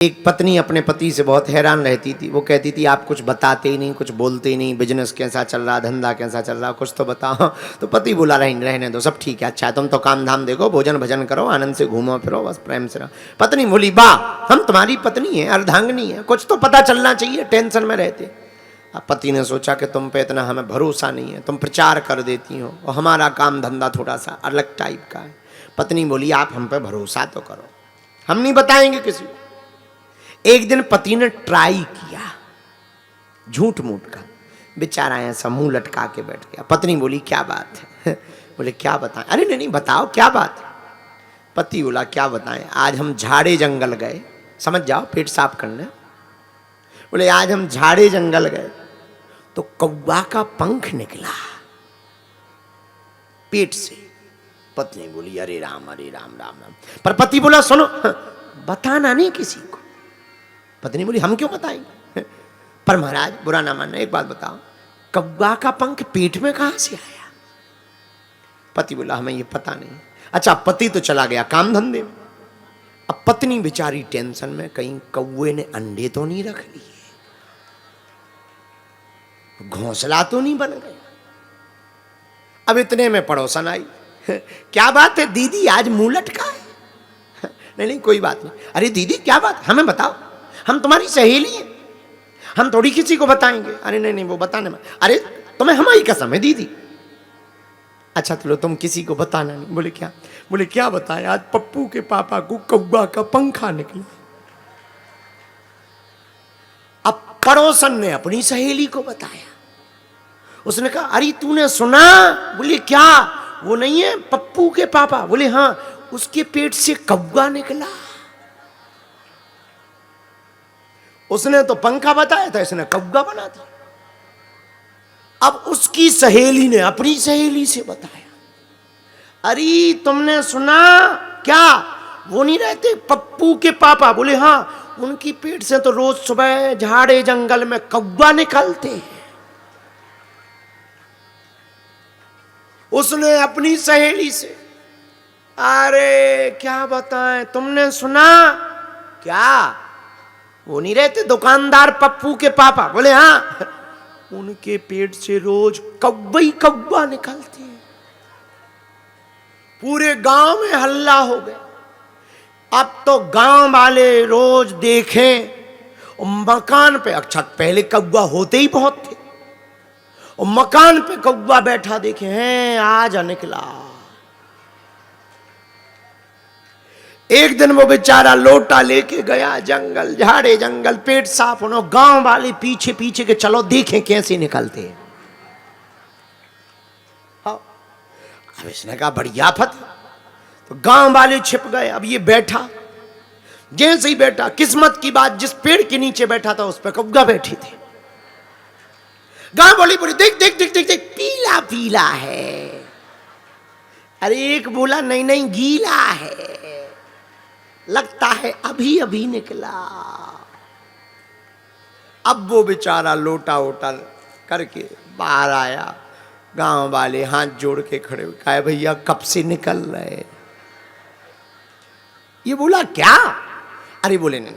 एक पत्नी अपने पति से बहुत हैरान रहती थी। वो कहती थी आप कुछ बताते ही नहीं, कुछ बोलते ही नहीं, बिजनेस कैसा चल रहा, धंधा कैसा चल रहा, कुछ तो बताओ। तो पति बोला रहने दो, सब ठीक है, अच्छा है, तुम तो काम धाम देखो, भोजन भजन करो, आनंद से घूमो फिरो, बस प्रेम से रहो। पत्नी बोली वाह, हम तुम्हारी पत्नी है, अर्धांगिनी है, कुछ तो पता चलना चाहिए, टेंशन में रहते। अब पति ने सोचा कि तुम पे इतना हमें भरोसा नहीं है, तुम प्रचार कर देती हो और हमारा काम धंधा थोड़ा सा अलग टाइप का है। पत्नी बोली आप हम पे भरोसा तो करो, हम नहीं बताएंगे किसी को। एक दिन पति ने ट्राई किया, झूठ मूठ का, बेचारा ऐसा मुंह लटका के बैठ गया। पत्नी बोली क्या बात है? बोले क्या बताएं? अरे नहीं बताओ क्या बात है। पति बोला क्या बताएं, आज हम झाड़े जंगल गए, समझ जाओ पेट साफ करने। बोले आज हम झाड़े जंगल गए तो कौवा का पंख निकला पेट से। पत्नी बोली अरे राम राम राम। पर पति बोला सुनो, बताना नहीं किसी को। पत्नी बोली हम क्यों बताएंगे? पर महाराज बुरा ना मानना, एक बात बताओ, कौवा का पंख पेट में कहां से आया? पति बोला हमें ये पता नहीं। अच्छा, पति तो चला गया काम धंधे में। अब पत्नी बेचारी टेंशन में, कहीं कौवे ने अंडे तो नहीं रख लिए, घोंसला तो नहीं बन गया। अब इतने में पड़ोसन आई, क्या बात है दीदी आज मुंह लटका है? नहीं कोई बात नहीं। अरे दीदी क्या बात, हमें बताओ, हम तुम्हारी सहेली हैं, हम थोड़ी किसी को बताएंगे। अरे नहीं वो बताने में, अरे तुम्हें हमारी कसम है दीदी। अच्छा चलो तुम किसी को बताना नहीं। बोले क्या? बोले क्या बताएं, आज पप्पू के पापा को कौवा का पंखा निकला। अब पड़ोसन ने अपनी सहेली को बताया। उसने कहा अरे तूने सुना? बोले क्या? वो नहीं है पप्पू के पापा? बोले हाँ, उसके पेट से कौवा निकला। उसने तो पंखा बताया था, इसने कौवा बना दिया। अब उसकी सहेली ने अपनी सहेली से बताया, अरे तुमने सुना क्या? वो नहीं रहते पप्पू के पापा? बोले हाँ, उनकी पेट से तो रोज सुबह झाड़े जंगल में कौवा निकलते हैं। उसने अपनी सहेली से, अरे क्या बताएं, तुमने सुना क्या? वो नहीं रहते दुकानदार पप्पू के पापा? बोले हाँ, उनके पेट से रोज कौवा ही कौवा निकलते हैं। पूरे गांव में हल्ला हो गया। अब तो गांव वाले रोज देखें मकान पे, अच्छा पहले कौवा होते ही बहुत थे, और मकान पे कौवा बैठा देखे हैं, आज निकला। एक दिन वो बेचारा लोटा लेके गया जंगल, झाड़े जंगल, पेट साफ होना, गांव वाले पीछे पीछे के चलो देखें कैसे निकलते हैं। अब इसने कहा बढ़िया फत, तो गांव वाले छिप गए। अब ये बैठा, जैसे ही बैठा, किस्मत की बात जिस पेड़ के नीचे बैठा था उस पर कौवा बैठी थी। गांव वाली बोली देख देख देख देख देख, पीला पीला है। अरे एक बोला नहीं गीला है, लगता है अभी अभी निकला। अब वो बेचारा लोटा वोटा करके बाहर आया। गांव वाले हाथ जोड़ के खड़े हुए, कहा भैया कब से निकल रहे? ये बोला क्या? अरे बोले नहीं,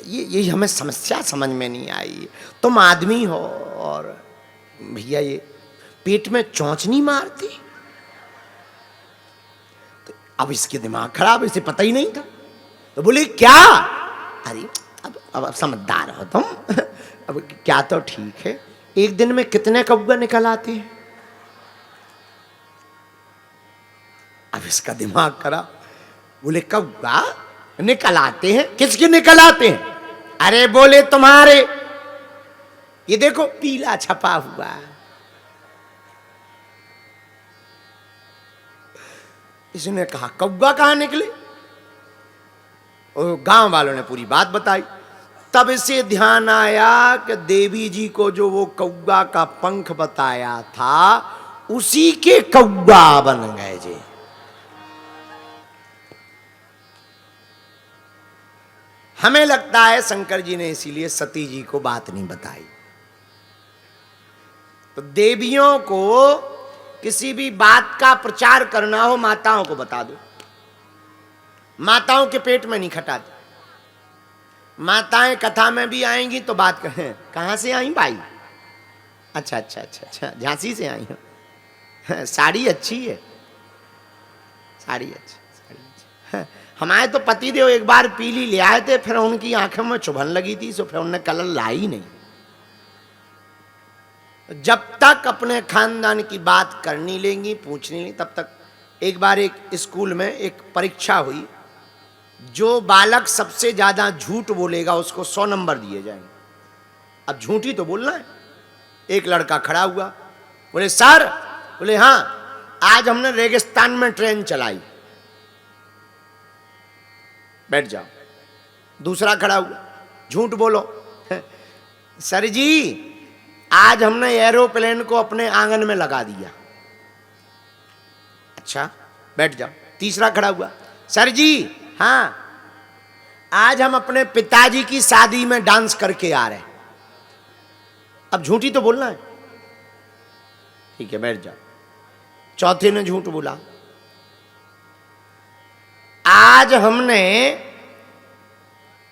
ये हमें समस्या समझ में नहीं आई। तुम आदमी हो और भैया ये पेट में चोंच नहीं मारती? तो अब इसके दिमाग खराब, इसे पता ही नहीं था। तो बोले क्या? अरे अब समझदार हो तुम। अब क्या तो ठीक है, एक दिन में कितने कौवा निकल आते हैं? अब इसका दिमाग खराब। बोले कौवा निकल आते हैं? किसके निकल आते हैं? अरे बोले तुम्हारे, ये देखो पीला छपा हुआ। इसने कहा कौवा कहां निकले? और गांव वालों ने पूरी बात बताई। तब इसे ध्यान आया कि देवी जी को जो वो कौवा का पंख बताया था उसी के कौवा बन गए जी। हमें लगता है शंकर जी ने इसीलिए सती जी को बात नहीं बताई। तो देवियों को किसी भी बात का प्रचार करना हो, माताओं को बता दो, माताओं के पेट में नहीं खटाते। माताएं कथा में भी आएंगी तो बात कहें, कहाँ से आई भाई? अच्छा अच्छा अच्छा अच्छा, झांसी से आई हो, साड़ी अच्छी है, साड़ी अच्छी, साड़ी अच्छी। हमारे तो पति देव एक बार पीली ले आए थे, फिर उनकी आंखों में चुभन लगी थी, सो फिर उन्होंने कलर लाई नहीं। जब तक अपने खानदान की बात करनी लेंगी, पूछनी नहीं, तब तक। एक बार एक स्कूल में एक परीक्षा हुई, जो बालक सबसे ज्यादा झूठ बोलेगा उसको 100 नंबर दिए जाएंगे। अब झूठी तो बोलना है। एक लड़का खड़ा हुआ, बोले सर, बोले हाँ, आज हमने रेगिस्तान में ट्रेन चलाई। बैठ जाओ। दूसरा खड़ा हुआ, झूठ बोलो। सर जी, आज हमने एरोप्लेन को अपने आंगन में लगा दिया। अच्छा, बैठ जाओ। तीसरा खड़ा हुआ, सर जी हाँ, आज हम अपने पिताजी की शादी में डांस करके आ रहे हैं। अब झूठी तो बोलना है, ठीक है, बैठ जाओ। चौथे ने झूठ बोला, आज हमने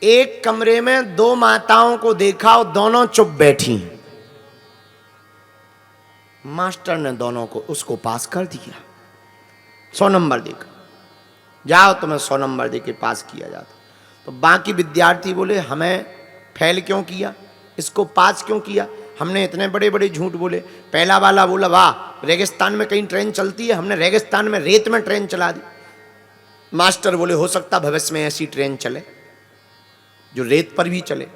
एक कमरे में 2 माताओं को देखा और दोनों चुप बैठी। मास्टर ने दोनों को, उसको पास कर दिया, 100 नंबर देकर। जाओ, तुम्हें 100 नंबर देके पास किया जाता। तो बाकी विद्यार्थी बोले, हमें फेल क्यों किया, इसको पास क्यों किया, हमने इतने बड़े बड़े झूठ बोले। पहला वाला बोला, वाह, रेगिस्तान में कहीं ट्रेन चलती है, हमने रेगिस्तान में रेत में ट्रेन चला दी। मास्टर बोले, हो सकता भविष्य में ऐसी ट्रेन चले जो रेत पर भी चले।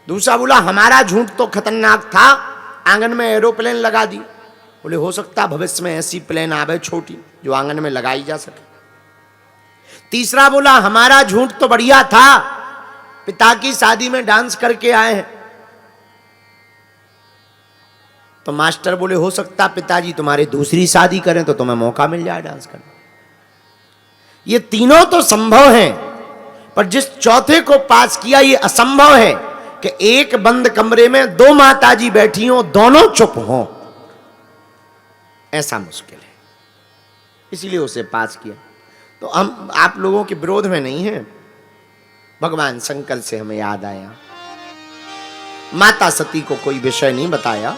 दूसरा बोला, हमारा झूठ तो खतरनाक था, आंगन में एरोप्लेन लगा दी। बोले, हो सकता भविष्य में ऐसी प्लेन आवे छोटी जो आंगन में लगाई जा सके। तीसरा बोला, हमारा झूठ तो बढ़िया था, पिता की शादी में डांस करके आए हैं। तो मास्टर बोले, हो सकता पिताजी तुम्हारे दूसरी शादी करें तो तुम्हें मौका मिल जाए डांस करने। ये तीनों तो संभव हैं, पर जिस चौथे को पास किया, ये असंभव है कि एक बंद कमरे में 2 माताजी बैठी हों, दोनों चुप हों। ऐसा मुश्किल है, इसीलिए उसे पास किया। तो हम आप लोगों के विरोध में नहीं है। भगवान शंकर से हमें याद आया, माता सती को कोई विषय नहीं बताया,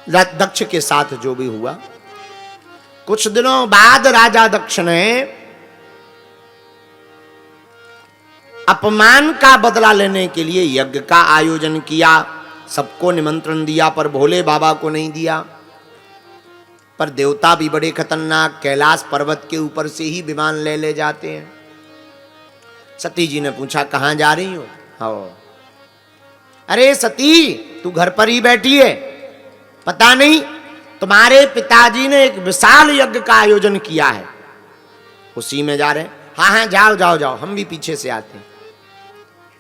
दक्ष के साथ जो भी हुआ। कुछ दिनों बाद राजा दक्ष ने अपमान का बदला लेने के लिए यज्ञ का आयोजन किया। सबको निमंत्रण दिया, पर भोले बाबा को नहीं दिया। पर देवता भी बड़े खतरनाक, कैलाश पर्वत के ऊपर से ही विमान ले जाते हैं। सती जी ने पूछा, कहां जा रही हो? हाँ, अरे सती, तू घर पर ही बैठी है, पता नहीं तुम्हारे पिताजी ने एक विशाल यज्ञ का आयोजन किया है, उसी में जा रहे हैं। हाँ हाँ, जाओ जाओ जाओ, हम भी पीछे से आते हैं।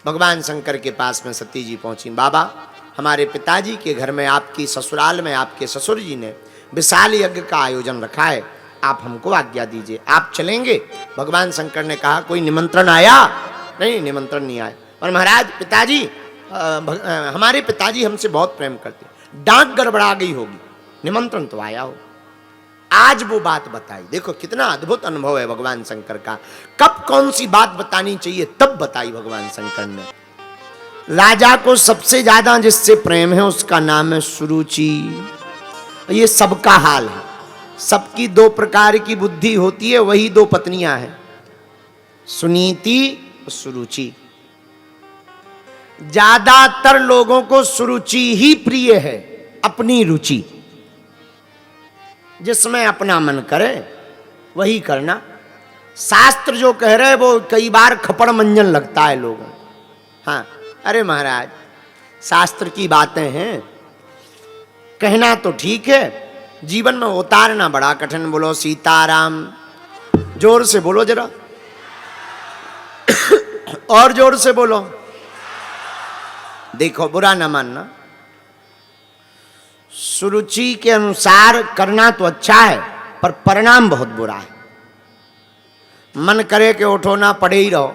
भगवान शंकर के पास में सती जी पहुंची। बाबा, हमारे पिताजी के घर में, आपकी ससुराल में, आपके ससुर जी ने विशाल यज्ञ का आयोजन रखा है, आप हमको आज्ञा दीजिए, आप चलेंगे? भगवान शंकर ने कहा, कोई निमंत्रण आया? नहीं, निमंत्रण नहीं आया। पर महाराज, पिताजी, हमारे पिताजी हमसे बहुत प्रेम करते, डांट गड़बड़ा गई होगी, निमंत्रण तो आया हो। आज वो बात बताई। देखो कितना अद्भुत अनुभव है भगवान शंकर का। कब कौन सी बात बतानी चाहिए तब बताई भगवान शंकर ने। राजा को सबसे ज्यादा जिससे प्रेम है उसका नाम है सुरुचि। ये सबका हाल है, सबकी 2 प्रकार की बुद्धि होती है, वही 2 पत्नियां हैं, सुनीति और सुरुचि। ज्यादातर लोगों को सुरुचि ही प्रिय है, अपनी रुचि, जिसमें अपना मन करे वही करना। शास्त्र जो कह रहे वो कई बार खपड़ मंजन लगता है लोगों को। हाँ, अरे महाराज, शास्त्र की बातें हैं, कहना तो ठीक है, जीवन में उतारना बड़ा कठिन। बोलो सीताराम, जोर से बोलो जरा, और जोर से बोलो। देखो, बुरा ना मानना, सुरुचि के अनुसार करना तो अच्छा है, पर परिणाम बहुत बुरा है। मन करे कि उठो ना पड़े ही रहो,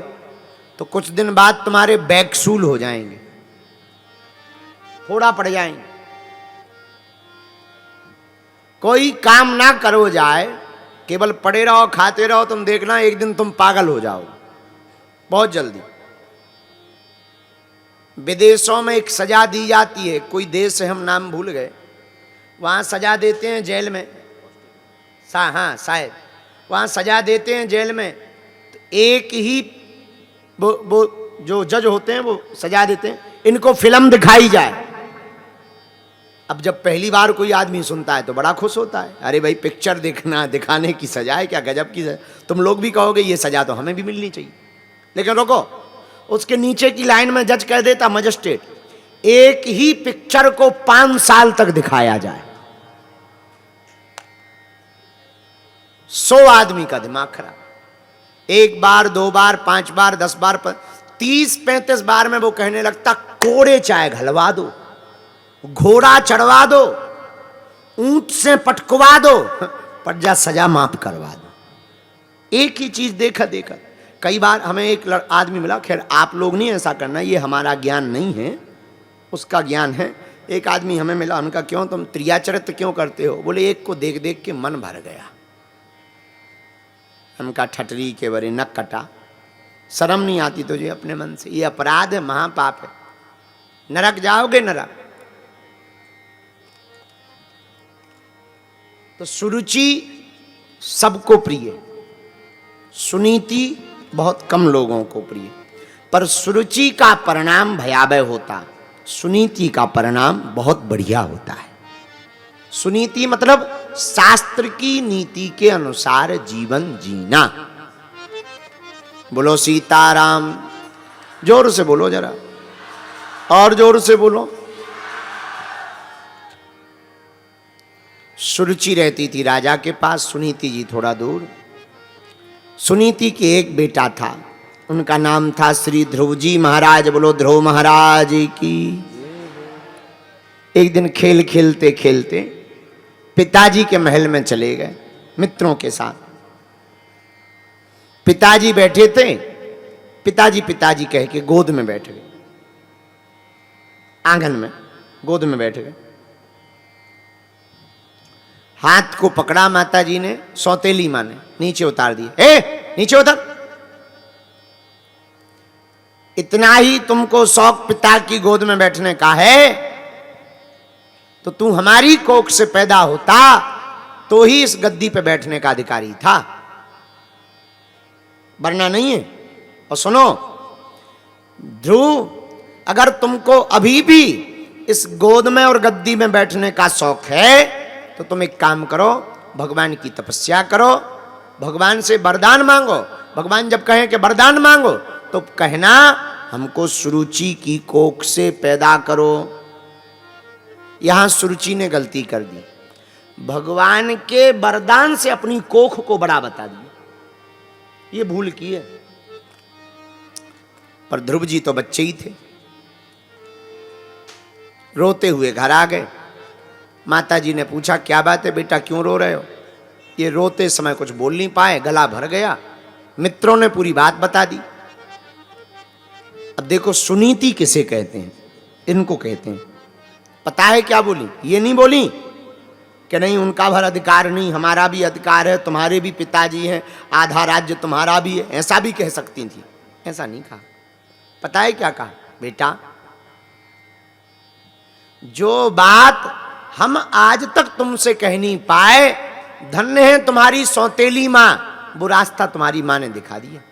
तो कुछ दिन बाद तुम्हारे बैकसूल हो जाएंगे, फोड़ा पड़ जाएंगे। कोई काम ना करो जाए, केवल पड़े रहो, खाते रहो, तुम देखना एक दिन तुम पागल हो जाओ बहुत जल्दी। विदेशों में एक सजा दी जाती है, कोई देश है हम नाम भूल गए, वहाँ सजा देते हैं जेल में, हाँ शायद वहाँ सजा देते हैं जेल में, तो एक ही वो जो जज होते हैं वो सजा देते हैं, इनको फिल्म दिखाई जाए। अब जब पहली बार कोई आदमी सुनता है तो बड़ा खुश होता है, अरे भाई पिक्चर देखना दिखाने की सजा है, क्या गजब की सजा। तुम लोग भी कहोगे ये सजा तो हमें भी मिलनी चाहिए। लेकिन रुको, उसके नीचे की लाइन में जज कह देता, मजिस्ट्रेट, एक ही पिक्चर को 5 साल तक दिखाया जाए। 100 आदमी का दिमाग खराब। 1 बार 2 बार 5 बार 10 बार 30-35 बार में वो कहने लगता, कोड़े चाय घलवा दो, घोड़ा चढ़वा दो, ऊंट से पटकवा दो, पर जा सजा माफ करवा दो। एक ही चीज देखा देखा। कई बार हमें एक आदमी मिला, खैर आप लोग नहीं ऐसा करना, ये हमारा ज्ञान नहीं है, उसका ज्ञान है। एक आदमी हमें मिला, उनका क्यों तुम त्रियाचरित्र क्यों करते हो? बोले एक को देख देख के मन भर गया। उनका ठटरी के बरे नक कटा, शर्म नहीं आती तुझे अपने मन से? ये अपराध है, महापाप है, नरक जाओगे नरक। तो सुरुचि सबको प्रिय, सुनीति बहुत कम लोगों को प्रिय, पर सुरुचि का परिणाम भयावह होता, सुनीति का परिणाम बहुत बढ़िया होता है। सुनीति मतलब शास्त्र की नीति के अनुसार जीवन जीना। बोलो सीताराम, जोर से बोलो जरा, और जोर से बोलो। सुरुचि रहती थी राजा के पास, सुनीति जी थोड़ा दूर। सुनीति के एक बेटा था, उनका नाम था श्री ध्रुव जी महाराज। बोलो ध्रुव महाराज की। एक दिन खेल खेलते खेलते पिताजी के महल में चले गए मित्रों के साथ। पिताजी बैठे थे, पिताजी पिताजी कह के गोद में बैठ गए, आंगन में गोद में बैठ गए। हाथ को पकड़ा माताजी ने, सौतेली माँ ने नीचे उतार दिए। ए नीचे उतर, इतना ही तुमको शौक पिता की गोद में बैठने का है तो तू हमारी कोख से पैदा होता तो ही इस गद्दी पे बैठने का अधिकारी था, वरना नहीं है। और सुनो ध्रुव, अगर तुमको अभी भी इस गोद में और गद्दी में बैठने का शौक है तो तुम एक काम करो, भगवान की तपस्या करो, भगवान से वरदान मांगो। भगवान जब कहें कि वरदान मांगो तो कहना हमको सुरुचि की कोख से पैदा करो। यहां सुरुचि ने गलती कर दी, भगवान के वरदान से अपनी कोख को बड़ा बता दिया, ये भूल की है। पर ध्रुव जी तो बच्चे ही थे, रोते हुए घर आ गए। माताजी ने पूछा क्या बात है बेटा, क्यों रो रहे हो? ये रोते समय कुछ बोल नहीं पाए, गला भर गया। मित्रों ने पूरी बात बता दी। अब देखो सुनीति किसे कहते हैं, इनको कहते हैं। पता है क्या बोली? ये नहीं बोली कि नहीं उनका भर अधिकार नहीं, हमारा भी अधिकार है, तुम्हारे भी पिताजी हैं, आधा राज्य तुम्हारा भी है, ऐसा भी कह सकती थी। ऐसा नहीं कहा। पता है क्या कहा? बेटा जो बात हम आज तक तुमसे कह नहीं पाए, धन्य है तुम्हारी सौतेली माँ, वो रास्ता तुम्हारी माँ ने दिखा दिया।